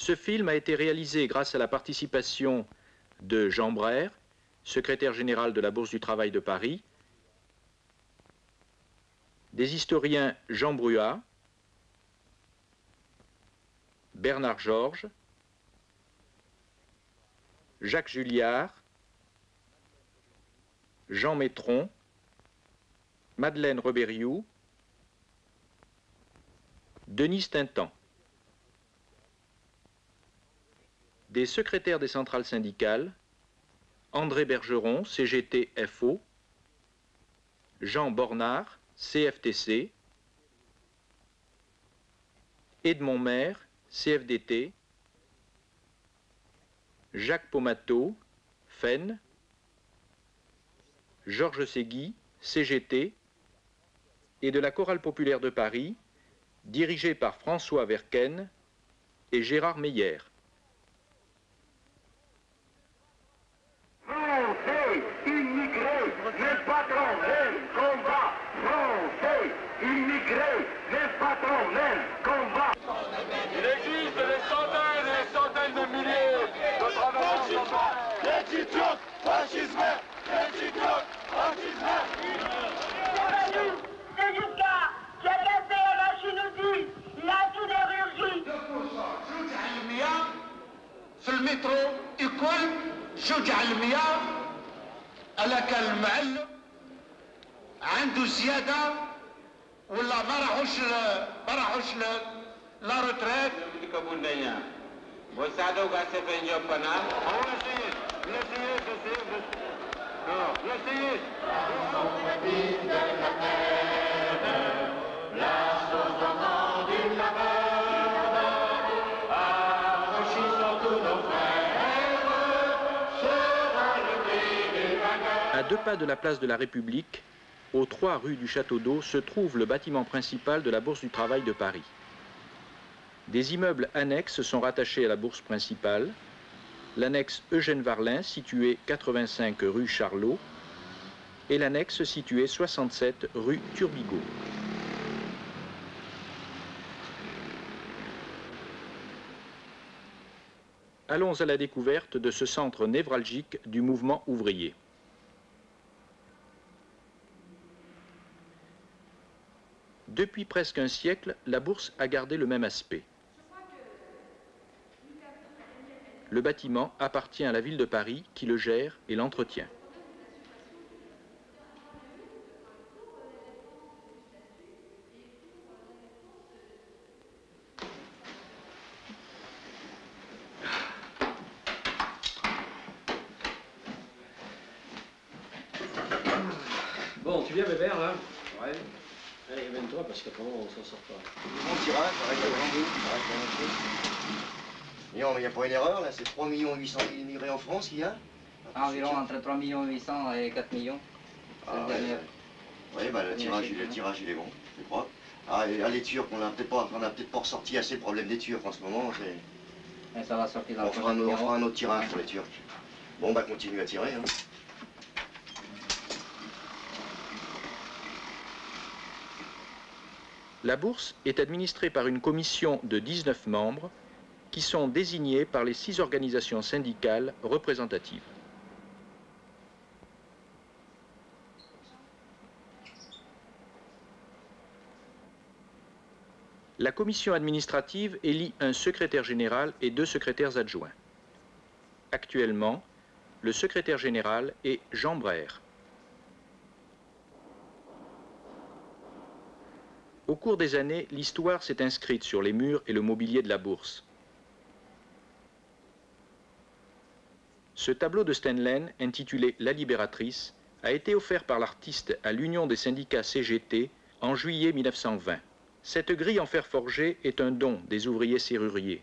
Ce film a été réalisé grâce à la participation de Jean Brère, secrétaire général de la Bourse du Travail de Paris, des historiens Jean Bruat, Bernard Georges, Jacques Julliard, Jean Métron, Madeleine Rebériou, Denis Stintan. Des secrétaires des centrales syndicales, André Bergeron, CGT-FO, Jean Bornard, CFTC, Edmond Maire, CFDT, Jacques Pomato, FEN, Georges Ségui, CGT, et de la Chorale populaire de Paris, dirigée par François Verken et Gérard Meyer. Français, immigrés, les patrons, même combat. Français, immigrés, les patrons, même combat. Il existe des centaines de milliers de travailleurs. L'étudiant, fascisme, l'étudiant, fascisme. C'est Yuka qui a cassé la machine outil, la sidérurgie. في المترو يكون شجع المياه ألا كان المعلم عنده زيادة ولا ما راحوش لا روتريت وساعدوا قاعد سيفين جوب قناة À 2 pas de la place de la République, aux 3 rues du Château d'Eau, se trouve le bâtiment principal de la Bourse du Travail de Paris. Des immeubles annexes sont rattachés à la bourse principale. L'annexe Eugène Varlin, située 85 rue Charlot, et l'annexe située 67 rue Turbigo. Allons à la découverte de ce centre névralgique du mouvement ouvrier. Depuis presque un siècle, la bourse a gardé le même aspect. Le bâtiment appartient à la ville de Paris qui le gère et l'entretient. Bon, tu viens Bébert là? Ouais. Allez, amène-toi parce qu'autrement on s'en sort pas. Bon tirage, arrête non, mais il n'y a pas une erreur là, c'est 3 800 000 immigrés en France qu'il y a? Environ entre 3 800 000 et 4 millions. Ah, oui, bah, le tirage il est bon, je crois. Ah, et, les Turcs, on n'a peut-être pas ressorti assez le problème des Turcs en ce moment. Et ça va sortir dans on fera un autre tirage pour les Turcs. Bon, bah continue à tirer. Hein. La bourse est administrée par une commission de 19 membres qui sont désignés par les 6 organisations syndicales représentatives. La commission administrative élit un secrétaire général et 2 secrétaires adjoints. Actuellement, le secrétaire général est Jean Brère. Au cours des années, l'histoire s'est inscrite sur les murs et le mobilier de la bourse. Ce tableau de Stendhal, intitulé La Libératrice, a été offert par l'artiste à l'Union des syndicats CGT en juillet 1920. Cette grille en fer forgé est un don des ouvriers serruriers.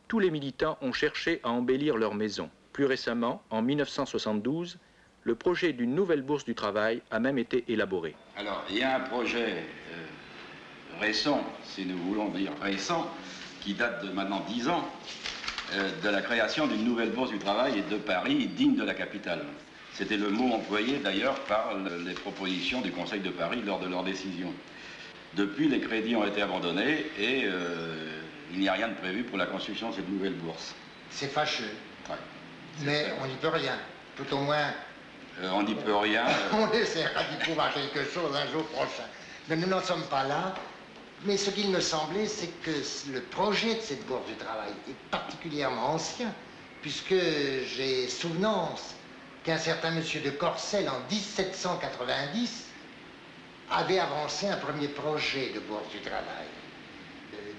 Tous les militants ont cherché à embellir leur maison. Plus récemment, en 1972, le projet d'une nouvelle bourse du travail a même été élaboré. Alors, il y a un projet récent, si nous voulons dire récent, qui date de maintenant 10 ans, de la création d'une nouvelle bourse du travail de Paris digne de la capitale. C'était le mot employé d'ailleurs par les propositions du Conseil de Paris lors de leur décision. Depuis, les crédits ont été abandonnés et il n'y a rien de prévu pour la construction de cette nouvelle bourse. C'est fâcheux. Ouais. Mais on n'y peut rien. Tout au moins... on n'y peut rien. On essaiera d'y pouvoir quelque chose un jour prochain. Mais nous n'en sommes pas là. Mais ce qu'il me semblait, c'est que le projet de cette bourse du travail est particulièrement ancien, puisque j'ai souvenance qu'un certain monsieur de Corcelles, en 1790, avait avancé un premier projet de bourse du travail.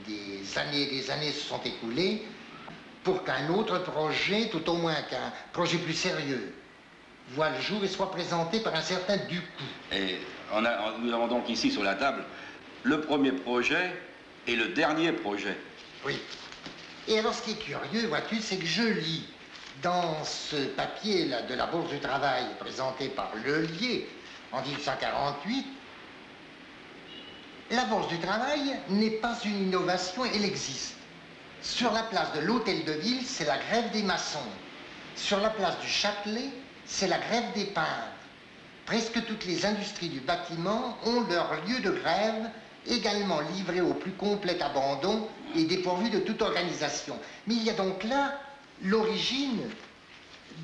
Des années se sont écoulées pour qu'un autre projet, tout au moins qu'un projet plus sérieux, voit le jour et soit présenté par un certain Ducou. Et nous avons donc ici sur la table le premier projet et le dernier projet. Oui. Et alors, ce qui est curieux, vois-tu, c'est que je lis dans ce papier-là de la Bourse du Travail présenté par Lelier en 1848, la Bourse du Travail n'est pas une innovation, elle existe. Sur la place de l'Hôtel de Ville, c'est la grève des maçons. Sur la place du Châtelet, c'est la grève des peintres. Presque toutes les industries du bâtiment ont leur lieu de grève également livré au plus complet abandon et dépourvu de toute organisation. Mais il y a donc là l'origine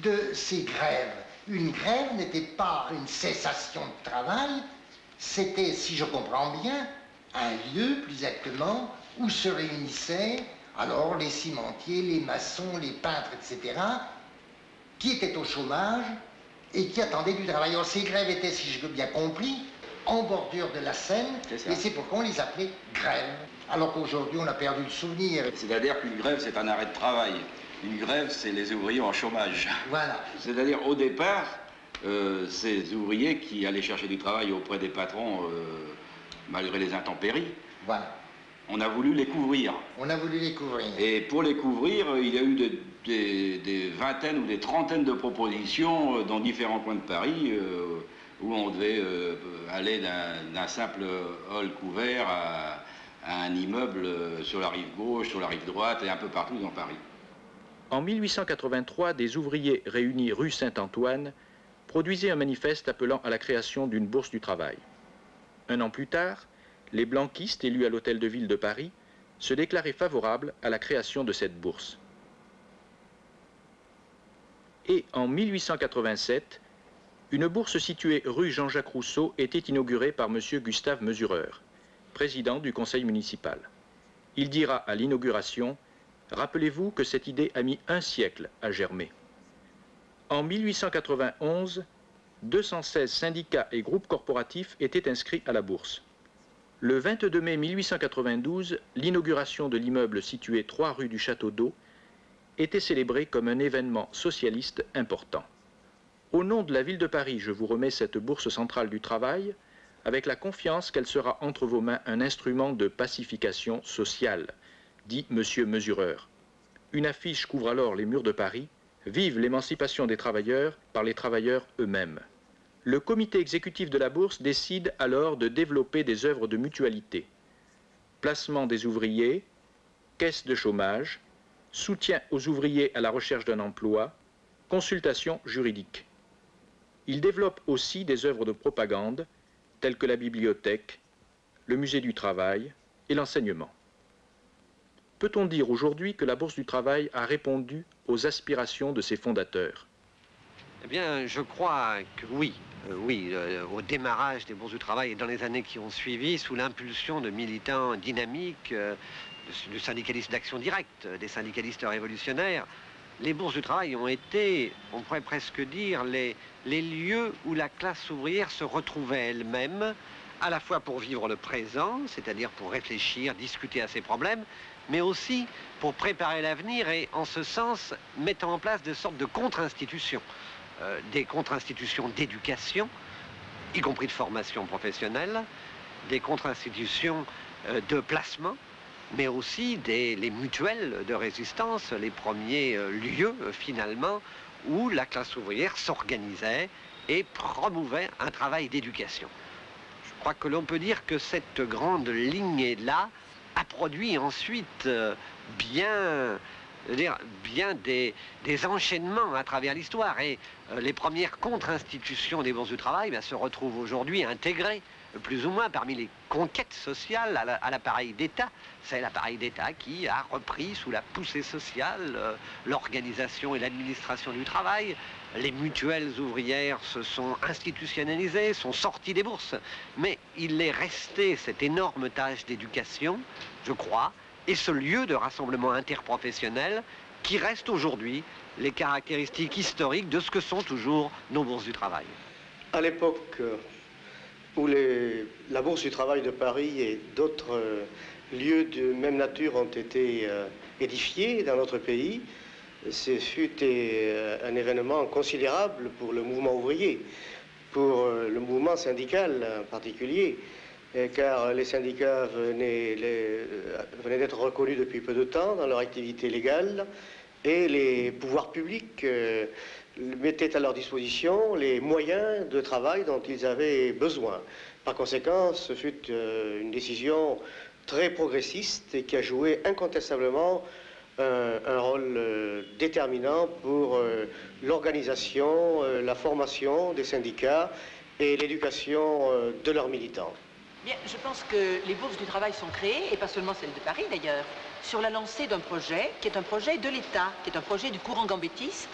de ces grèves. Une grève n'était pas une cessation de travail, c'était, si je comprends bien, un lieu, plus exactement, où se réunissaient alors les cimentiers, les maçons, les peintres, etc., qui étaient au chômage et qui attendaient du travail. Alors, ces grèves étaient, si j'ai bien compris, en bordure de la Seine, et c'est pourquoi on les appelait grèves. Alors qu'aujourd'hui, on a perdu le souvenir. C'est-à-dire qu'une grève, c'est un arrêt de travail. Une grève, c'est les ouvriers en chômage. Voilà. C'est-à-dire, au départ, ces ouvriers qui allaient chercher du travail auprès des patrons, malgré les intempéries, voilà. On a voulu les couvrir. On a voulu les couvrir. Et pour les couvrir, il y a eu des vingtaines ou des trentaines de propositions dans différents coins de Paris où on devait aller d'un simple hall couvert à un immeuble sur la rive gauche, sur la rive droite et un peu partout dans Paris. En 1883, des ouvriers réunis rue Saint-Antoine produisaient un manifeste appelant à la création d'une bourse du travail. Un an plus tard, les blanquistes élus à l'Hôtel de Ville de Paris se déclaraient favorables à la création de cette bourse. Et en 1887, une bourse située rue Jean-Jacques Rousseau était inaugurée par M. Gustave Mesureur, président du conseil municipal. Il dira à l'inauguration: « Rappelez-vous que cette idée a mis un siècle à germer. » En 1891, 216 syndicats et groupes corporatifs étaient inscrits à la bourse. Le 22 mai 1892, l'inauguration de l'immeuble situé 3 rue du Château d'Eau était célébrée comme un événement socialiste important. Au nom de la ville de Paris, je vous remets cette bourse centrale du travail avec la confiance qu'elle sera entre vos mains un instrument de pacification sociale, dit M. Mesureur. Une affiche couvre alors les murs de Paris. Vive l'émancipation des travailleurs par les travailleurs eux-mêmes. Le comité exécutif de la bourse décide alors de développer des œuvres de mutualité. Placement des ouvriers, caisse de chômage, soutien aux ouvriers à la recherche d'un emploi, consultation juridique. Il développe aussi des œuvres de propagande, telles que la bibliothèque, le musée du travail et l'enseignement. Peut-on dire aujourd'hui que la Bourse du Travail a répondu aux aspirations de ses fondateurs? Eh bien, je crois que oui. Au démarrage des Bourses du Travail et dans les années qui ont suivi, sous l'impulsion de militants dynamiques, de syndicalistes d'action directe, des syndicalistes révolutionnaires, les Bourses du Travail ont été, on pourrait presque dire, les lieux où la classe ouvrière se retrouvait elle-même, à la fois pour vivre le présent, c'est-à-dire pour réfléchir, discuter à ses problèmes, mais aussi pour préparer l'avenir et, en ce sens, mettant en place des sortes de contre-institutions. Des contre-institutions d'éducation, y compris de formation professionnelle, des contre-institutions de placement, mais aussi les mutuelles de résistance, les premiers lieux, finalement, où la classe ouvrière s'organisait et promouvait un travail d'éducation. Je crois que l'on peut dire que cette grande lignée-là a produit ensuite bien des enchaînements à travers l'histoire. Et les premières contre-institutions des bourses du travail se retrouvent aujourd'hui intégrées plus ou moins parmi les conquêtes sociales à l'appareil d'État. C'est l'appareil d'État qui a repris sous la poussée sociale l'organisation et l'administration du travail. Les mutuelles ouvrières se sont institutionnalisées, sont sorties des bourses. Mais il est resté cette énorme tâche d'éducation, je crois, et ce lieu de rassemblement interprofessionnel qui reste aujourd'hui les caractéristiques historiques de ce que sont toujours nos bourses du travail. À l'époque où la Bourse du Travail de Paris et d'autres lieux de même nature ont été édifiés dans notre pays, ce fut un événement considérable pour le mouvement ouvrier, pour le mouvement syndical en particulier, car les syndicats venaient d'être reconnus depuis peu de temps dans leur activité légale et les pouvoirs publics mettaient à leur disposition les moyens de travail dont ils avaient besoin. Par conséquent, ce fut une décision très progressiste et qui a joué incontestablement un rôle déterminant pour l'organisation, la formation des syndicats et l'éducation de leurs militants. Bien, je pense que les bourses du travail sont créées, et pas seulement celles de Paris d'ailleurs, sur la lancée d'un projet qui est un projet de l'État, qui est un projet du courant gambétiste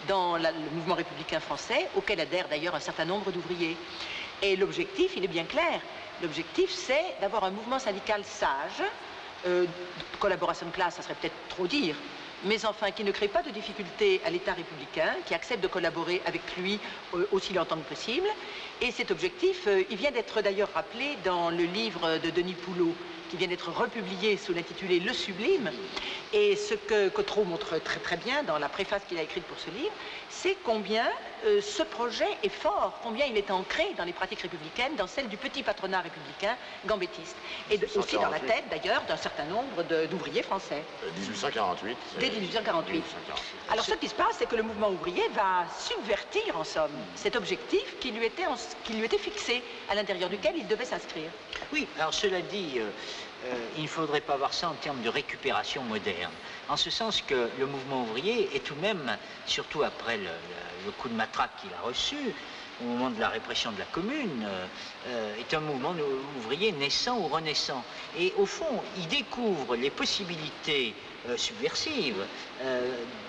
dans le mouvement républicain français, auquel adhèrent d'ailleurs un certain nombre d'ouvriers. Et l'objectif, il est bien clair. L'objectif, c'est d'avoir un mouvement syndical sage, collaboration de classe, ça serait peut-être trop dire, mais enfin qui ne crée pas de difficultés à l'État républicain, qui accepte de collaborer avec lui aussi longtemps que possible. Et cet objectif, il vient d'être d'ailleurs rappelé dans le livre de Denis Poulot, qui vient d'être republié sous l'intitulé Le Sublime. Et ce que Cottereau montre très très bien dans la préface qu'il a écrite pour ce livre, c'est combien ce projet est fort, combien il est ancré dans les pratiques républicaines, dans celles du petit patronat républicain gambétiste. Et aussi dans la tête d'ailleurs d'un certain nombre d'ouvriers français. 1848. Dès 1848. Alors ce qui se passe, c'est que le mouvement ouvrier va subvertir en somme cet objectif qui lui était fixé, à l'intérieur duquel il devait s'inscrire. Oui, alors cela dit, il ne faudrait pas voir ça en termes de récupération moderne. En ce sens que le mouvement ouvrier est tout de même, surtout après le coup de matraque qu'il a reçu, au moment de la répression de la Commune, est un mouvement ouvrier naissant ou renaissant. Et au fond, il découvre les possibilités subversives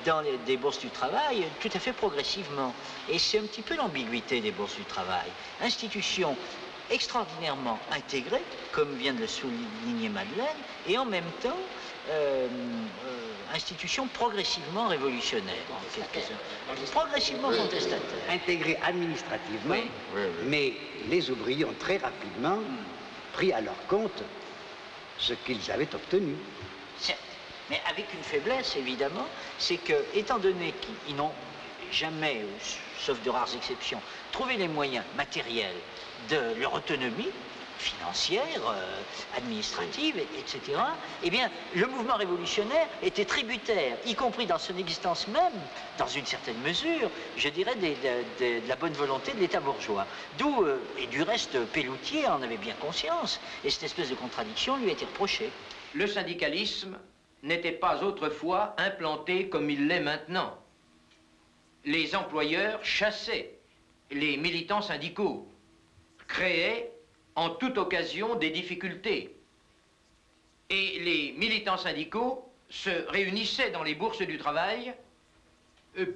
dans des bourses du travail tout à fait progressivement. Et c'est un petit peu l'ambiguïté des bourses du travail. Institution extraordinairement intégrée, comme vient de le souligner Madeleine, et en même temps, institution progressivement révolutionnaire, en quelque sorte. Progressivement contestataire. Intégrée administrativement, mais les ouvriers ont très rapidement pris à leur compte ce qu'ils avaient obtenu. Certes, mais avec une faiblesse, évidemment, c'est que, étant donné qu'ils n'ont jamais, sauf de rares exceptions, trouvé les moyens matériels de leur autonomie financière, administrative, etc., eh bien, le mouvement révolutionnaire était tributaire, y compris dans son existence même, dans une certaine mesure, je dirais, de la bonne volonté de l'État bourgeois. D'où, et du reste, Pelloutier en avait bien conscience, et cette espèce de contradiction lui a été reprochée. Le syndicalisme n'était pas autrefois implanté comme il l'est maintenant. Les employeurs chassaient les militants syndicaux, créaient en toute occasion des difficultés. Et les militants syndicaux se réunissaient dans les bourses du travail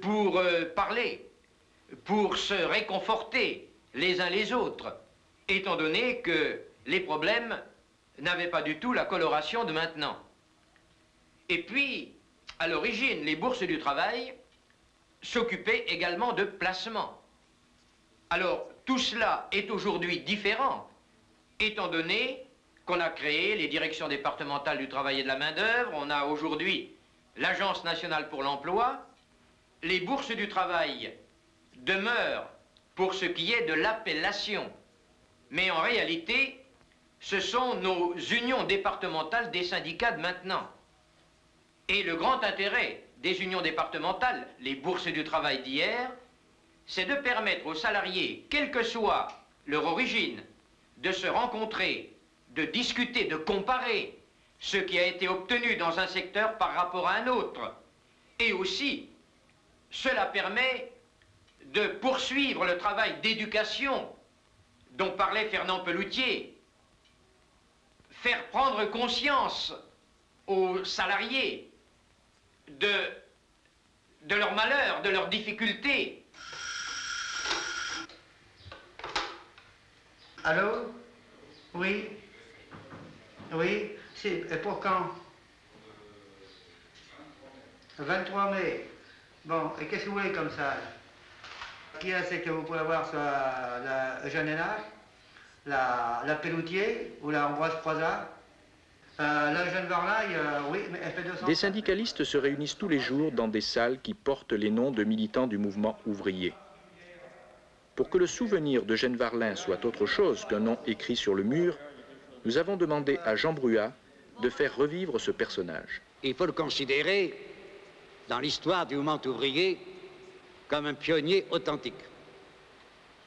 pour parler, pour se réconforter les uns les autres, étant donné que les problèmes n'avaient pas du tout la coloration de maintenant. Et puis, à l'origine, les bourses du travail s'occupaient également de placement. Alors, tout cela est aujourd'hui différent, étant donné qu'on a créé les directions départementales du travail et de la main-d'œuvre, on a aujourd'hui l'Agence nationale pour l'emploi. Les bourses du travail demeurent pour ce qui est de l'appellation, mais en réalité, ce sont nos unions départementales des syndicats de maintenant. Et le grand intérêt des unions départementales, les bourses du travail d'hier, c'est de permettre aux salariés, quelle que soit leur origine, de se rencontrer, de discuter, de comparer ce qui a été obtenu dans un secteur par rapport à un autre. Et aussi, cela permet de poursuivre le travail d'éducation dont parlait Fernand Pelloutier. Faire prendre conscience aux salariés de leurs malheurs, de leurs difficultés. Allô? Oui? Oui? Et pour quand? 23 mai. Bon, et qu'est-ce que vous voulez comme ça? Qui est-ce que vous pouvez avoir sur la Eugène Hénard, la Pelloutier ou la Ambroise Croizat? La Eugène Varlaille, oui, mais elle fait 200... Des syndicalistes se réunissent tous les jours dans des salles qui portent les noms de militants du mouvement ouvrier. Pour que le souvenir d'Eugène Varlin soit autre chose qu'un nom écrit sur le mur, nous avons demandé à Jean Bruat de faire revivre ce personnage. Il faut le considérer dans l'histoire du mouvement ouvrier comme un pionnier authentique.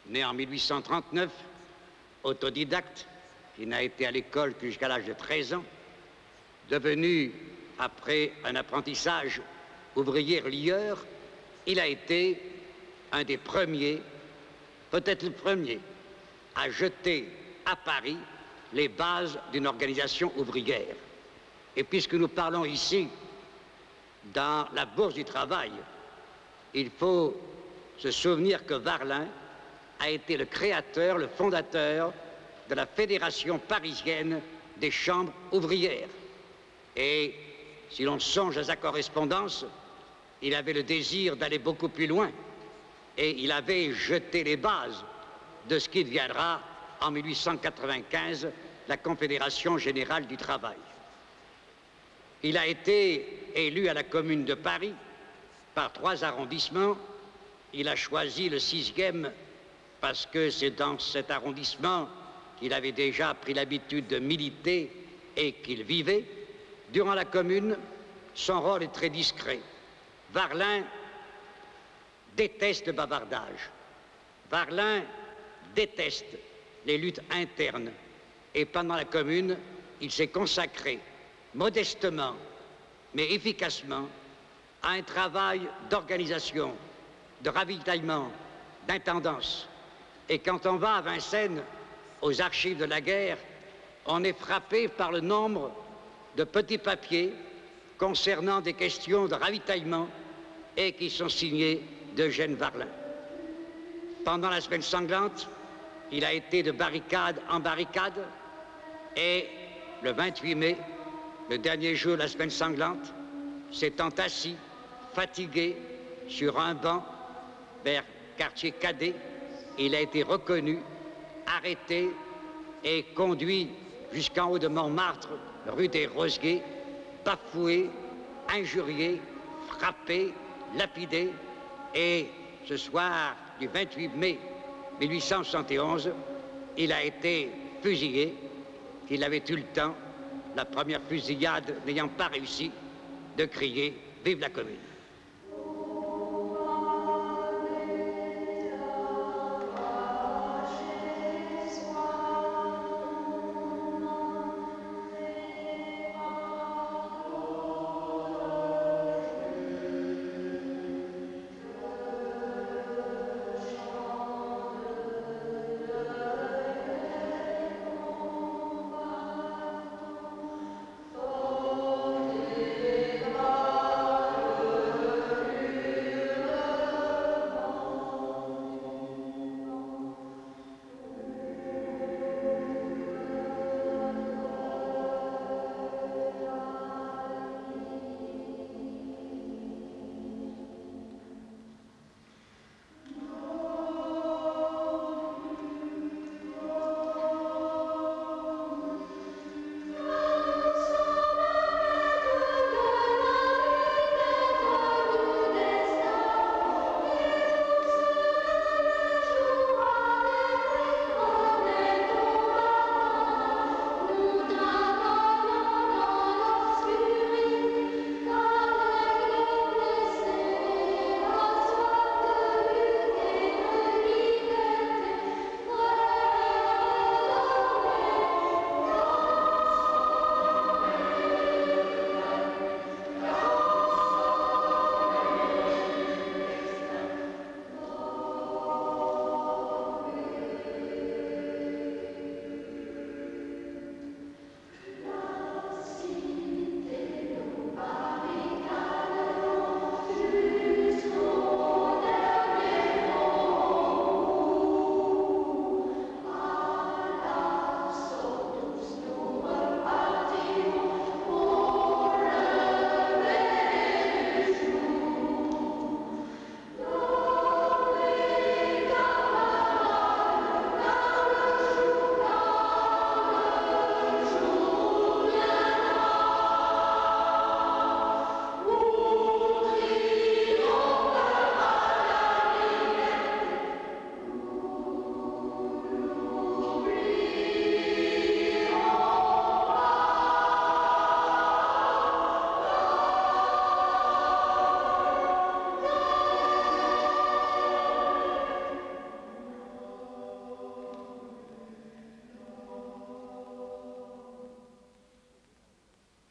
Né en 1839, autodidacte, il n'a été à l'école que jusqu'à l'âge de 13 ans, devenu, après un apprentissage ouvrier lieur, il a été un des premiers, peut-être le premier, à jeter à Paris les bases d'une organisation ouvrière. Et puisque nous parlons ici dans la Bourse du Travail, il faut se souvenir que Varlin a été le créateur, le fondateur de la Fédération parisienne des chambres ouvrières. Et si l'on songe à sa correspondance, il avait le désir d'aller beaucoup plus loin et il avait jeté les bases de ce qui deviendra en 1895 la Confédération générale du travail. Il a été élu à la Commune de Paris par 3 arrondissements. Il a choisi le 6e parce que c'est dans cet arrondissement qu'il avait déjà pris l'habitude de militer et qu'il vivait. Durant la Commune, son rôle est très discret. Varlin déteste le bavardage. Varlin déteste les luttes internes. Et pendant la Commune, il s'est consacré modestement, mais efficacement, à un travail d'organisation, de ravitaillement, d'intendance. Et quand on va à Vincennes, aux archives de la guerre, on est frappé par le nombre de petits papiers concernant des questions de ravitaillement et qui sont signés d'Eugène Varlin. Pendant la semaine sanglante, il a été de barricade en barricade et le 28 mai, le dernier jour de la semaine sanglante, s'étant assis, fatigué, sur un banc vers Quartier-Cadet, il a été reconnu, arrêté et conduit jusqu'en haut de Montmartre, rue des Rosiers, bafoué, injurié, frappé, lapidé. Et ce soir du 28 mai 1871, il a été fusillé, qu'il avait eu le temps, la première fusillade n'ayant pas réussi, de crier « Vive la Commune ».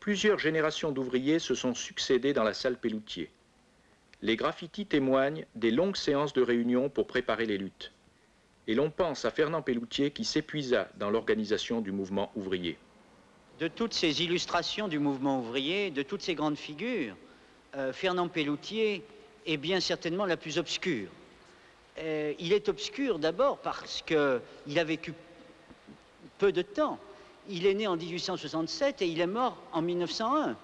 Plusieurs générations d'ouvriers se sont succédé dans la salle Pelloutier. Les graffitis témoignent des longues séances de réunion pour préparer les luttes. Et l'on pense à Fernand Pelloutier qui s'épuisa dans l'organisation du mouvement ouvrier. De toutes ces illustrations du mouvement ouvrier, de toutes ces grandes figures, Fernand Pelloutier est bien certainement la plus obscure. Il est obscur d'abord parce qu'il a vécu peu de temps. Il est né en 1867 et il est mort en 1901.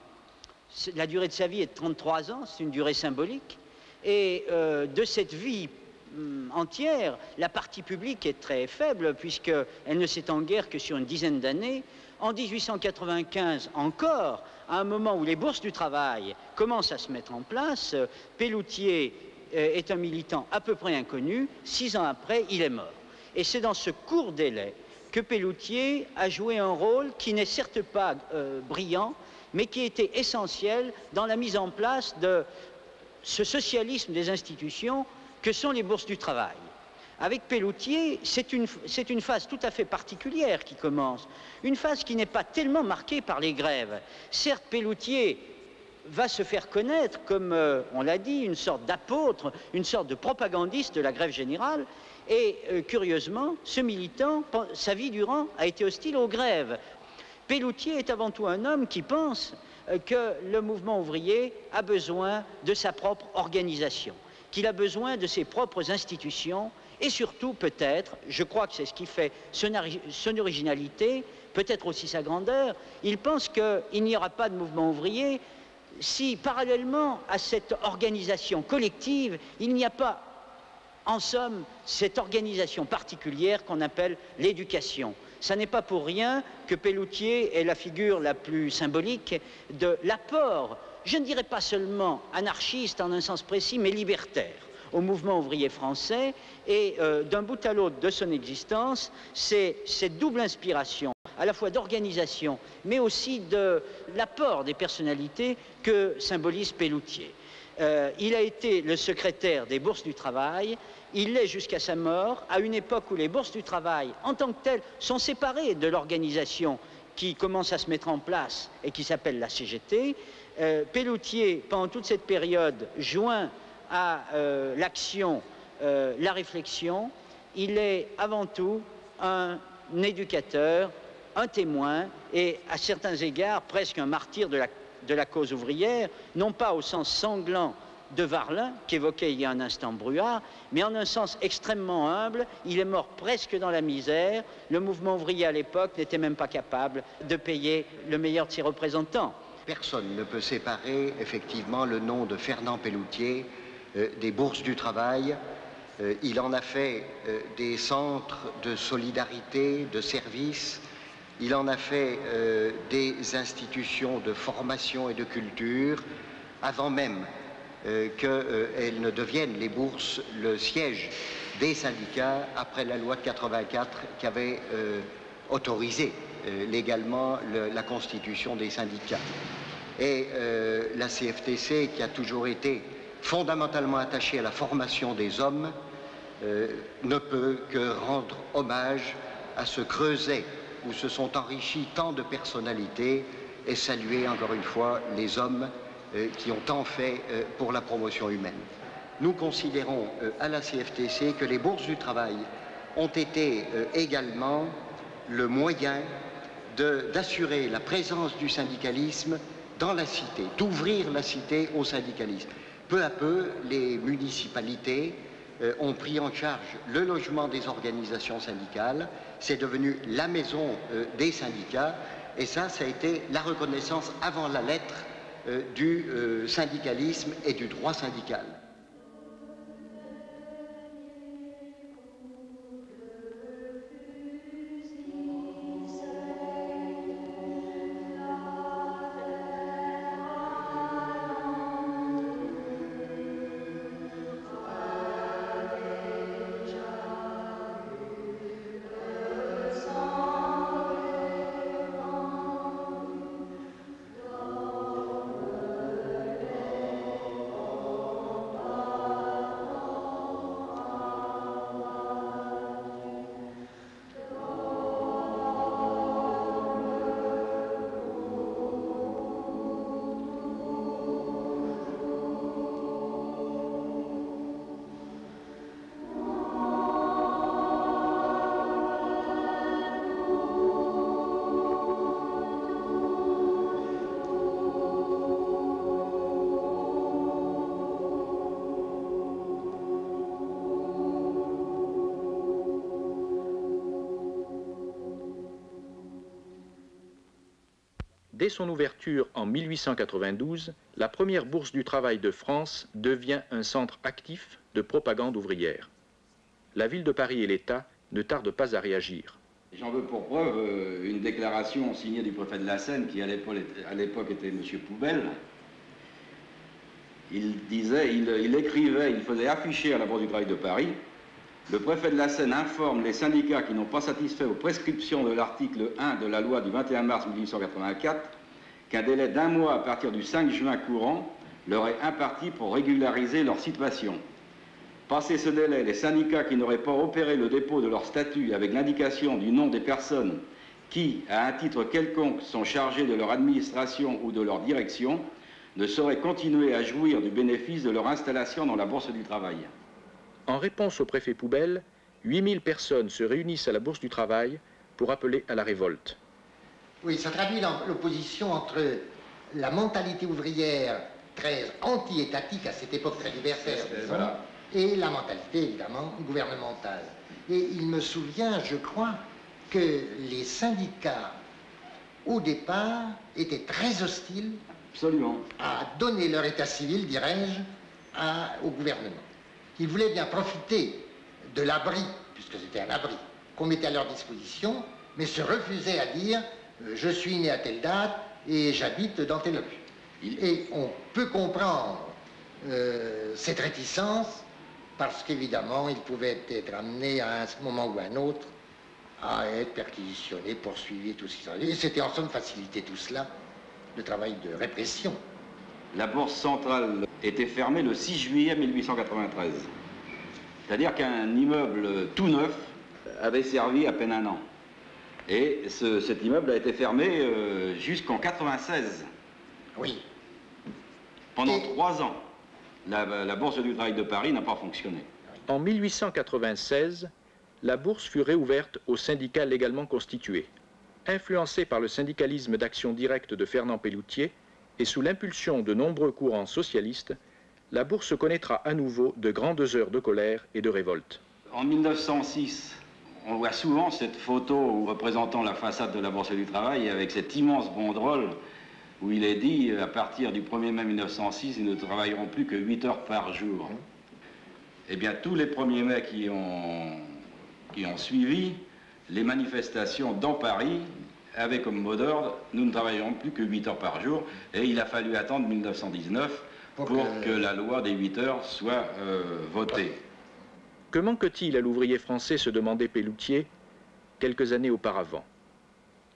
La durée de sa vie est de 33 ans, c'est une durée symbolique. Et de cette vie entière, la partie publique est très faible puisqu'elle ne s'étend guère que sur une dizaine d'années. En 1895 encore, à un moment où les bourses du travail commencent à se mettre en place, Pelloutier est un militant à peu près inconnu. 6 ans après, il est mort. Et c'est dans ce court délai que Pelloutier a joué un rôle qui n'est certes pas brillant, mais qui était essentiel dans la mise en place de ce socialisme des institutions que sont les bourses du travail. Avec Pelloutier, c'est une phase tout à fait particulière qui commence, une phase qui n'est pas tellement marquée par les grèves. Certes, Pelloutier va se faire connaître comme, on l'a dit, une sorte d'apôtre, une sorte de propagandiste de la grève générale, et curieusement, ce militant, sa vie durant, a été hostile aux grèves. Pelloutier est avant tout un homme qui pense que le mouvement ouvrier a besoin de sa propre organisation, qu'il a besoin de ses propres institutions, et surtout, peut-être, je crois que c'est ce qui fait son originalité, peut-être aussi sa grandeur, il pense qu'il n'y aura pas de mouvement ouvrier si, parallèlement à cette organisation collective, il n'y a pas, en somme, cette organisation particulière qu'on appelle l'éducation. Ça n'est pas pour rien que Pelloutier est la figure la plus symbolique de l'apport, je ne dirais pas seulement anarchiste en un sens précis, mais libertaire au mouvement ouvrier français, et d'un bout à l'autre de son existence, c'est cette double inspiration, à la fois d'organisation, mais aussi de l'apport des personnalités que symbolise Pelloutier. Il a été le secrétaire des bourses du travail, il l'est jusqu'à sa mort, à une époque où les bourses du travail, en tant que telles, sont séparées de l'organisation qui commence à se mettre en place et qui s'appelle la CGT. Pelloutier, pendant toute cette période, joint à l'action, la réflexion. Il est avant tout un éducateur, un témoin et à certains égards presque un martyr de la cause ouvrière, non pas au sens sanglant de Varlin, qu'évoquait il y a un instant Bruat, mais en un sens extrêmement humble. Il est mort presque dans la misère. Le mouvement ouvrier à l'époque n'était même pas capable de payer le meilleur de ses représentants. Personne ne peut séparer effectivement le nom de Fernand Pelloutier des bourses du travail. Il en a fait des centres de solidarité, de service. Il en a fait des institutions de formation et de culture, avant même qu'elles ne deviennent, les bourses, le siège des syndicats après la loi de 84 qui avait autorisé légalement la constitution des syndicats. Et la CFTC, qui a toujours été fondamentalement attachée à la formation des hommes, ne peut que rendre hommage à ce creuset où se sont enrichis tant de personnalités et saluer encore une fois les hommes qui ont tant fait pour la promotion humaine. Nous considérons à la CFTC que les bourses du travail ont été également le moyen d'assurer la présence du syndicalisme dans la cité, d'ouvrir la cité au syndicalisme. Peu à peu, les municipalités ont pris en charge le logement des organisations syndicales. C'est devenu la maison des syndicats, et ça a été la reconnaissance avant la lettre du syndicalisme et du droit syndical. Dès son ouverture en 1892, la première bourse du travail de France devient un centre actif de propagande ouvrière. La ville de Paris et l'État ne tardent pas à réagir. J'en veux pour preuve une déclaration signée du préfet de la Seine, qui à l'époque était M. Poubelle. Il disait, il écrivait, il faisait afficher à la Bourse du Travail de Paris: le préfet de la Seine informe les syndicats qui n'ont pas satisfait aux prescriptions de l'article 1 de la loi du 21 mars 1884 qu'un délai d'1 mois à partir du 5 juin courant leur est imparti pour régulariser leur situation. Passé ce délai, les syndicats qui n'auraient pas opéré le dépôt de leur statut avec l'indication du nom des personnes qui, à un titre quelconque, sont chargés de leur administration ou de leur direction, ne sauraient continuer à jouir du bénéfice de leur installation dans la Bourse du Travail. En réponse au préfet Poubelle, 8000 personnes se réunissent à la Bourse du Travail pour appeler à la révolte. Oui, ça traduit l'opposition entre la mentalité ouvrière très anti-étatique, à cette époque très libertaire, voilà, et la mentalité, évidemment, gouvernementale. Et il me souvient, je crois, que les syndicats, au départ, étaient très hostiles à donner leur état civil, dirais-je, au gouvernement. Ils voulaient bien profiter de l'abri, puisque c'était un abri, qu'on mettait à leur disposition, mais se refusaient à dire « je suis né à telle date et j'habite dans telle rue ». Et on peut comprendre cette réticence, parce qu'évidemment, ils pouvaient être amenés à un moment ou à un autre à être perquisitionnés, poursuivis, tout ça. Et c'était en somme faciliter tout cela, le travail de répression. La Bourse centrale était fermée le 6 juillet 1893. C'est-à-dire qu'un immeuble tout neuf avait servi à peine un an. Et cet immeuble a été fermé jusqu'en 96. Oui. Pendant 3 ans, la Bourse du Travail de Paris n'a pas fonctionné. En 1896, la bourse fut réouverte aux syndicats légalement constitués. Influencée par le syndicalisme d'action directe de Fernand Pelloutier et sous l'impulsion de nombreux courants socialistes, la bourse connaîtra à nouveau de grandes heures de colère et de révolte. En 1906, on voit souvent cette photo représentant la façade de la Bourse du Travail avec cette immense banderole où il est dit, à partir du 1er mai 1906, ils ne travailleront plus que 8 heures par jour. Eh bien, tous les 1er mai qui ont suivi, les manifestations dans Paris avaient comme mot d'ordre « nous ne travaillerons plus que 8 heures par jour ». Et il a fallu attendre 1919 pour que la loi des 8 heures soit votée. Que manque-t-il à l'ouvrier français, se demandait Pelloutier quelques années auparavant?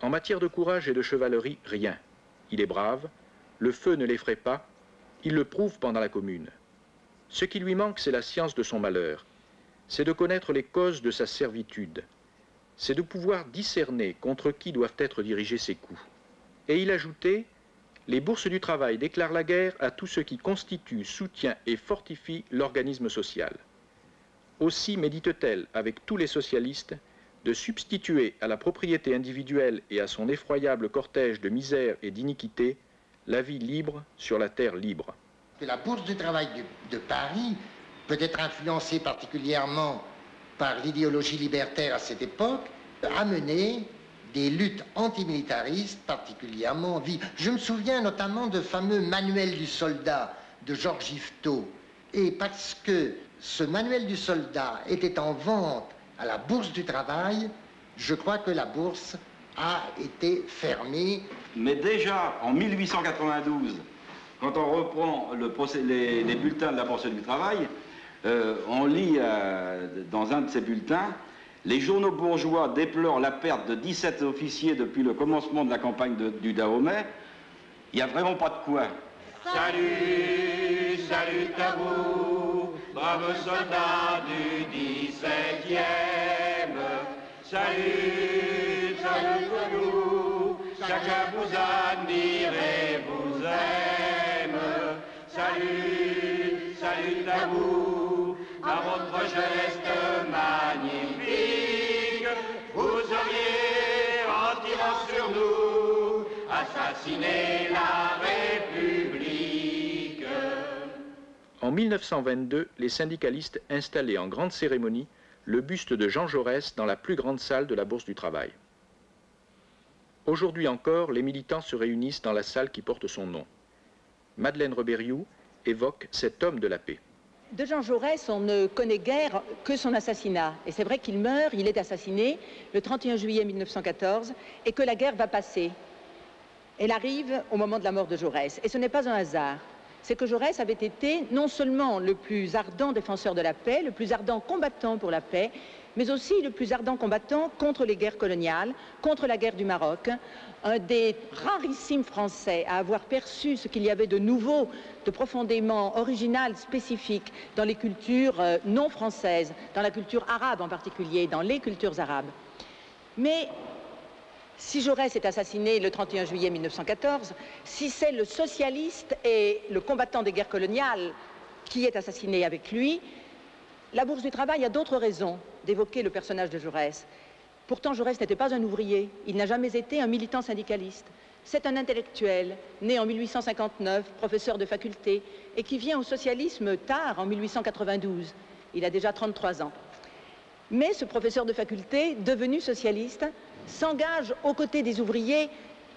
En matière de courage et de chevalerie, rien. Il est brave, le feu ne l'effraie pas, il le prouve pendant la Commune. Ce qui lui manque, c'est la science de son malheur. C'est de connaître les causes de sa servitude. C'est de pouvoir discerner contre qui doivent être dirigés ses coups. Et il ajoutait: les bourses du travail déclarent la guerre à tout ce qui constitue, soutient et fortifie l'organisme social. Aussi médite-t-elle, avec tous les socialistes, de substituer à la propriété individuelle et à son effroyable cortège de misère et d'iniquité la vie libre sur la terre libre. La Bourse du Travail de Paris peut être influencée particulièrement par l'idéologie libertaire à cette époque, a mené des luttes antimilitaristes particulièrement vives. Je me souviens notamment de fameux manuel du soldat de Georges Yvetot. Et parce que ce manuel du soldat était en vente à la Bourse du Travail, je crois que la bourse a été fermée. Mais déjà, en 1892, quand on reprend les bulletins de la Bourse du Travail, on lit dans un de ces bulletins: les journaux bourgeois déplorent la perte de 17 officiers depuis le commencement de la campagne du Dahomey. Il n'y a vraiment pas de quoi. Salut, salut à vous, braves soldats du 17e. Salut, salut à vous, chacun vous admire et vous aime. Salut, salut à vous, à votre geste magnifique. Vous auriez, en tirant sur nous, assassiné la République. En 1922, les syndicalistes installaient en grande cérémonie le buste de Jean Jaurès dans la plus grande salle de la Bourse du Travail. Aujourd'hui encore, les militants se réunissent dans la salle qui porte son nom. Madeleine Rebériou évoque cet homme de la paix. De Jean Jaurès, on ne connaît guère que son assassinat. Et c'est vrai qu'il meurt, il est assassiné le 31 juillet 1914 et que la guerre va passer. Elle arrive au moment de la mort de Jaurès. Et ce n'est pas un hasard. C'est que Jaurès avait été non seulement le plus ardent défenseur de la paix, le plus ardent combattant pour la paix, mais aussi le plus ardent combattant contre les guerres coloniales, contre la guerre du Maroc, un des rarissimes Français à avoir perçu ce qu'il y avait de nouveau, de profondément original, spécifique dans les cultures non françaises, dans la culture arabe en particulier, dans les cultures arabes. Mais si Jaurès est assassiné le 31 juillet 1914, si c'est le socialiste et le combattant des guerres coloniales qui est assassiné avec lui, la Bourse du Travail a d'autres raisons d'évoquer le personnage de Jaurès. Pourtant, Jaurès n'était pas un ouvrier, il n'a jamais été un militant syndicaliste. C'est un intellectuel, né en 1859, professeur de faculté, et qui vient au socialisme tard, en 1892. Il a déjà 33 ans. Mais ce professeur de faculté, devenu socialiste, s'engage aux côtés des ouvriers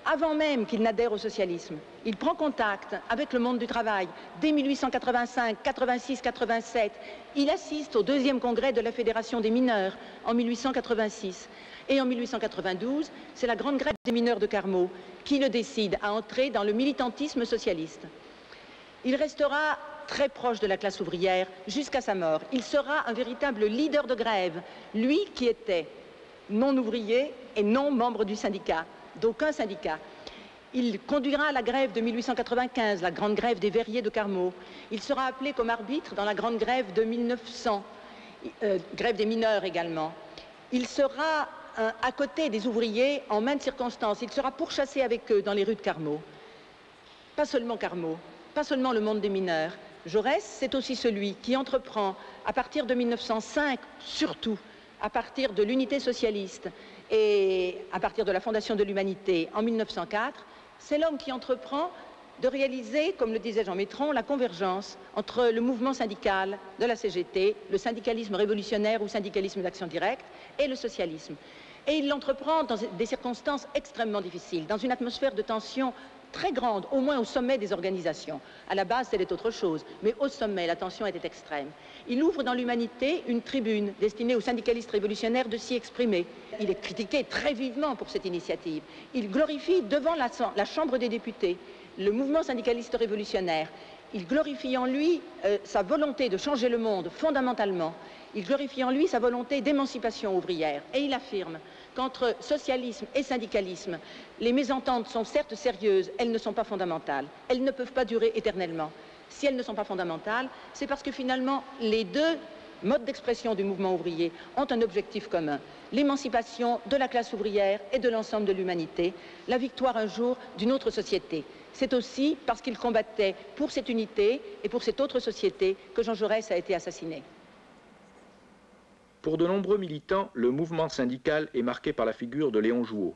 avant même qu'il n'adhère au socialisme. Il prend contact avec le monde du travail dès 1885, 86, 87. Il assiste au deuxième congrès de la Fédération des mineurs en 1886. Et en 1892, c'est la grande grève des mineurs de Carmaux qui le décide à entrer dans le militantisme socialiste. Il restera très proche de la classe ouvrière jusqu'à sa mort. Il sera un véritable leader de grève, lui qui était non ouvrier et non membre du syndicat, d'aucun syndicat. Il conduira la grève de 1895, la grande grève des verriers de Carmaux. Il sera appelé comme arbitre dans la grande grève de 1900, grève des mineurs également. Il sera à côté des ouvriers en maintes circonstances. Il sera pourchassé avec eux dans les rues de Carmaux. Pas seulement Carmaux, pas seulement le monde des mineurs. Jaurès, c'est aussi celui qui entreprend, à partir de 1905, surtout, à partir de l'unité socialiste et à partir de la Fondation de l'Humanité en 1904, c'est l'homme qui entreprend de réaliser, comme le disait Jean Métron, la convergence entre le mouvement syndical de la CGT, le syndicalisme révolutionnaire ou syndicalisme d'action directe, et le socialisme. Et il l'entreprend dans des circonstances extrêmement difficiles, dans une atmosphère de tension très grande, au moins au sommet des organisations. À la base, c'était autre chose, mais au sommet, la tension était extrême. Il ouvre dans l'Humanité une tribune destinée aux syndicalistes révolutionnaires de s'y exprimer. Il est critiqué très vivement pour cette initiative. Il glorifie devant la Chambre des députés le mouvement syndicaliste révolutionnaire. Il glorifie en lui sa volonté de changer le monde fondamentalement. Il glorifie en lui sa volonté d'émancipation ouvrière. Et il affirme qu'entre socialisme et syndicalisme, les mésententes sont certes sérieuses, elles ne sont pas fondamentales. Elles ne peuvent pas durer éternellement. Si elles ne sont pas fondamentales, c'est parce que finalement, les deux modes d'expression du mouvement ouvrier ont un objectif commun, l'émancipation de la classe ouvrière et de l'ensemble de l'humanité, la victoire un jour d'une autre société. C'est aussi parce qu'il combattait pour cette unité et pour cette autre société que Jean Jaurès a été assassiné. Pour de nombreux militants, le mouvement syndical est marqué par la figure de Léon Jouot.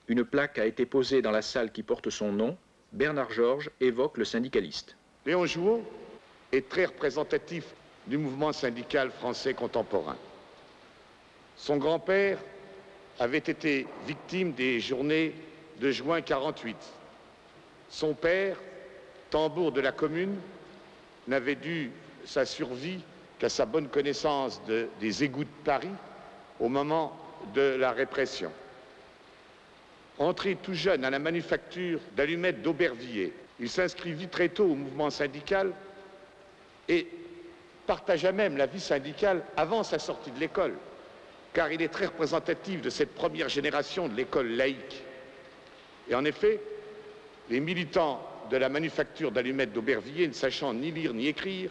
Une plaque a été posée dans la salle qui porte son nom. Bernard Georges évoque le syndicaliste. Léon Jouot est très représentatif du mouvement syndical français contemporain. Son grand-père avait été victime des journées de juin 1948. Son père, tambour de la commune, n'avait dû sa survie qu'à sa bonne connaissance des égouts de Paris au moment de la répression. Entré tout jeune à la manufacture d'allumettes d'Aubervilliers, il s'inscrivit très tôt au mouvement syndical et partagea même la vie syndicale avant sa sortie de l'école, car il est très représentatif de cette première génération de l'école laïque. Et en effet, les militants de la manufacture d'allumettes d'Aubervilliers, ne sachant ni lire ni écrire,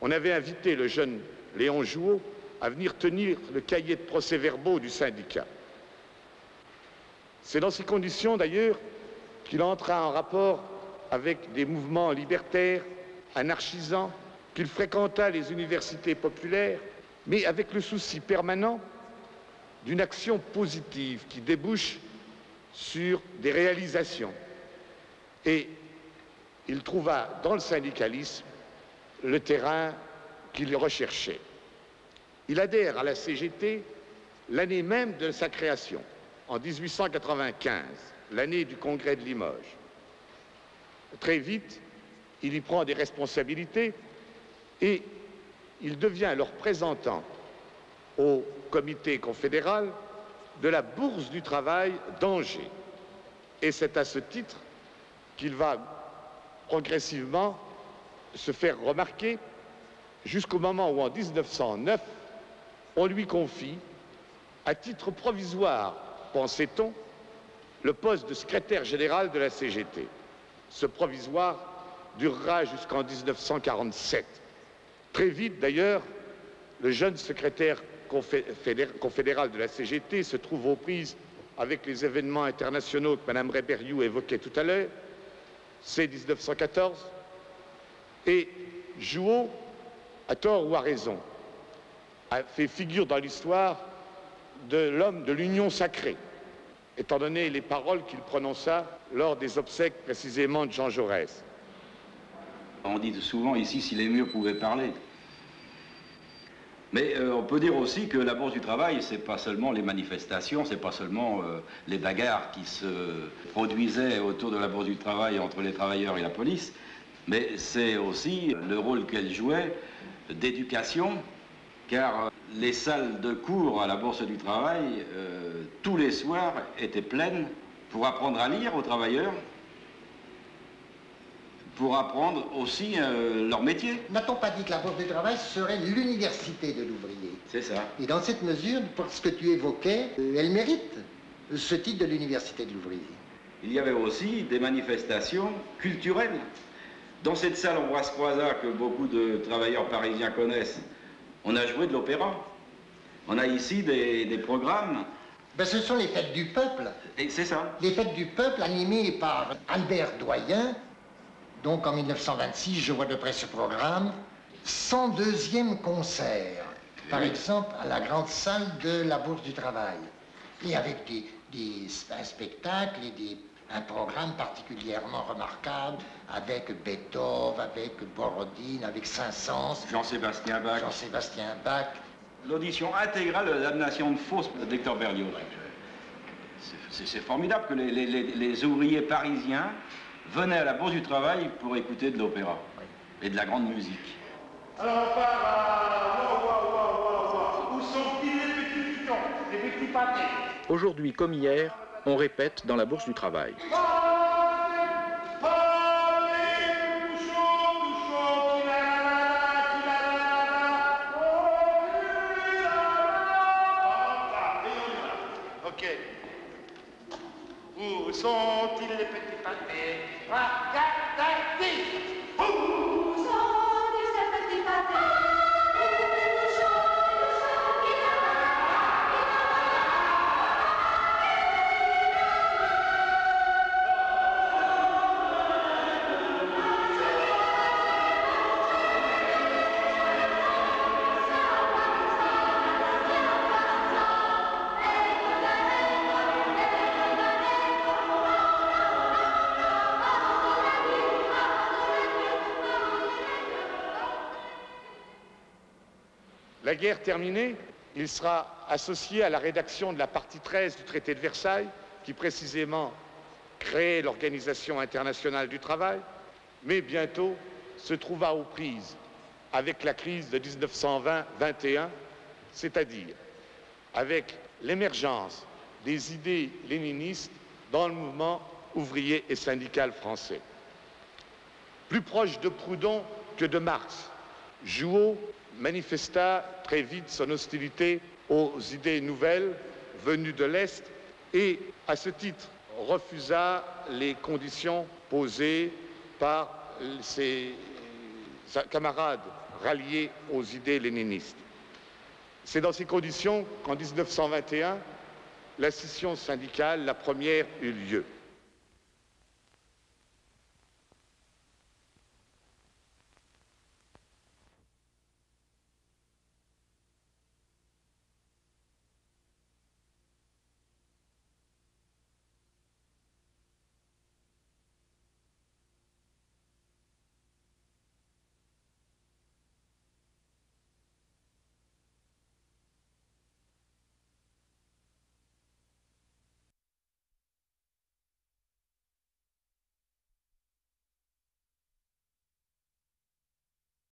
on avait invité le jeune Léon Jouot à venir tenir le cahier de procès-verbaux du syndicat. C'est dans ces conditions, d'ailleurs, qu'il entra en rapport avec des mouvements libertaires, anarchisants, qu'il fréquenta les universités populaires, mais avec le souci permanent d'une action positive qui débouche sur des réalisations. Et il trouva dans le syndicalisme le terrain qu'il recherchait. Il adhère à la CGT l'année même de sa création. en 1895, l'année du congrès de Limoges. Très vite, il y prend des responsabilités et il devient le représentant au comité confédéral de la Bourse du travail d'Angers. Et c'est à ce titre qu'il va progressivement se faire remarquer jusqu'au moment où, en 1909, on lui confie, à titre provisoire, pensait-on, le poste de secrétaire général de la CGT. Ce provisoire durera jusqu'en 1947. Très vite, d'ailleurs, le jeune secrétaire confédéral de la CGT se trouve aux prises avec les événements internationaux que Mme Rébériou évoquait tout à l'heure. C'est 1914. Et Jouot, à tort ou à raison, a fait figure dans l'histoire de l'homme de l'union sacrée, étant donné les paroles qu'il prononça lors des obsèques précisément de Jean Jaurès. On dit souvent ici si les murs pouvaient parler. Mais on peut dire aussi que la Bourse du Travail, c'est pas seulement les manifestations, c'est pas seulement les bagarres qui se produisaient autour de la Bourse du Travail entre les travailleurs et la police, mais c'est aussi le rôle qu'elle jouait d'éducation, car les salles de cours à la Bourse du Travail, tous les soirs, étaient pleines pour apprendre à lire aux travailleurs, pour apprendre aussi leur métier. N'a-t-on pas dit que la Bourse du Travail serait l'université de l'ouvrier? C'est ça. Et dans cette mesure, pour ce que tu évoquais, elle mérite ce titre de l'université de l'ouvrier. Il y avait aussi des manifestations culturelles. Dans cette salle Ambroise Croizat, que beaucoup de travailleurs parisiens connaissent, on a joué de l'opéra. On a ici des programmes. Ben, ce sont les fêtes du peuple. Et c'est ça. Les fêtes du peuple animées par Albert Doyen. Donc en 1926, je vois de près ce programme, 102e concert, par exemple, à la grande salle de la Bourse du Travail. Et avec un spectacle et un programme particulièrement remarquable, avec Beethoven, avec Borodine, avec Saint-Saëns. Jean-Sébastien Bach. Jean-Sébastien Bach. L'audition intégrale de la damnation de Faust d'Hector Berlioz. C'est formidable que les ouvriers parisiens venaient à la Bourse du Travail pour écouter de l'opéra et de la grande musique. Alors on part à... Où sont-ils les petits pitons, les petits pâtés? Aujourd'hui comme hier, on répète dans la Bourse du Travail. Ok. Où sont-ils les petits pâtés? Regardez! Où sont-ils ces petits pâtés? La guerre terminée, il sera associé à la rédaction de la partie 13 du traité de Versailles, qui précisément créait l'Organisation internationale du travail, mais bientôt se trouva aux prises avec la crise de 1920-21, c'est-à-dire avec l'émergence des idées léninistes dans le mouvement ouvrier et syndical français. Plus proche de Proudhon que de Marx, Jouot manifesta très vite son hostilité aux idées nouvelles venues de l'Est et, à ce titre, refusa les conditions posées par ses camarades ralliés aux idées léninistes. C'est dans ces conditions qu'en 1921, la scission syndicale, la première, eut lieu.